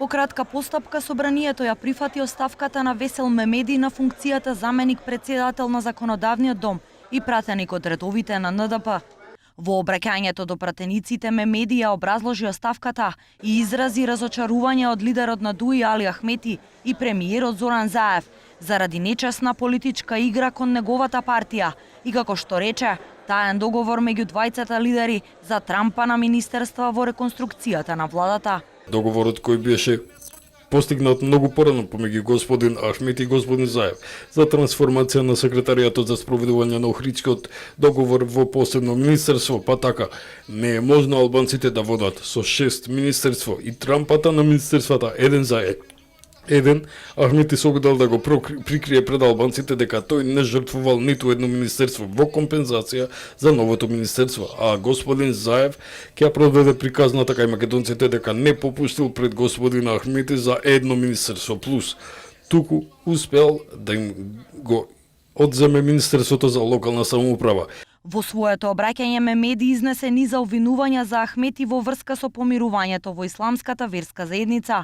По кратка постапка собранието ја прифати оставката на Весел Мемеди на функцијата заменик председател на Законодавниот дом и пратеник од редовите на НДП. Во обраќањето до пратениците Мемеди ја образложи оставката и изрази разочарување од лидерот на ДУИ Али Ахмети и премиерот Зоран Заев заради нечесна политичка игра кон неговата партија и како што рече, таен договор меѓу двајцата лидери за трампа на министерства во реконструкцијата на владата. Договорот кој беше постигнат многу порано помеѓу господин Ахмет и господин Заев за трансформација на секретаријатот за спроведување на Охридскиот договор во посебно министерство, па така не е можно албанците да водат со 6 министерство и трампата на министерствата еден за еден. Ахмети се обидел да го прикрие пред албанците дека тој не жртвувал ниту едно министерство во компензација за новото министерство, а господин Заев ќе проведе приказната кај македонците дека не попуштил пред господин Ахмети за едно министерство плюс. Туку успел да им го одземе министерството за локална самоуправа. Во своето обраќање Мемеди изнесе низа обвинувања за Ахмети во врска со помирувањето во исламската верска заедница.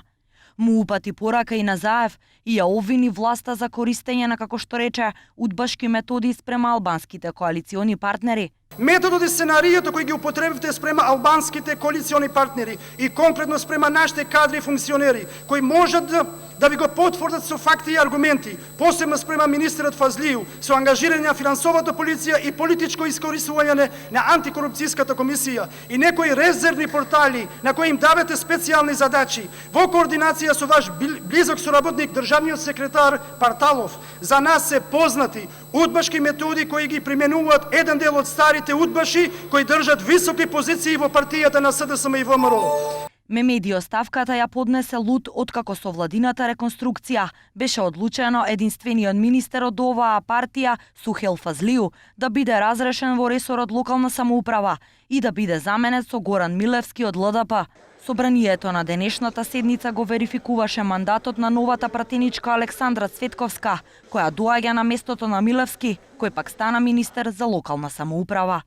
Му упати порака и на Заев и ја обвини власта за користење на, како што рече, удбашки методи спрема албанските коалициони партнери. Методот и сценаријето кои ги употребивте спрема албанските коалициони партнери и конкретно спрема нашите кадри и функционери, кои можат да ви го потврдат со факти и аргументи, посебно спрема министерот Фазлију, со ангажирање на финансовата полиција и политичко искористување на антикорупцијската комисија и некои резервни портали на кои им давате специјални задачи, во координација со ваш близок соработник државниот секретар Парталов. За нас се познати удбашки методи кои ги применуваат еден дел од старите удбаши кои држат високи позиции во партијата на СДСМ и ВМРО. Мемеди оставката ја поднесе лут откако со владината реконструкција беше одлучено единствениот министер од оваа партија Сухел Фазлију да биде разрешен во ресорот локална самоуправа и да биде заменет со Горан Милевски од ЛДП. Собранието на денешната седница го верификуваше мандатот на новата пратеничка Александра Цветковска, која доаѓа на местото на Милевски, кој пак стана министер за локална самоуправа.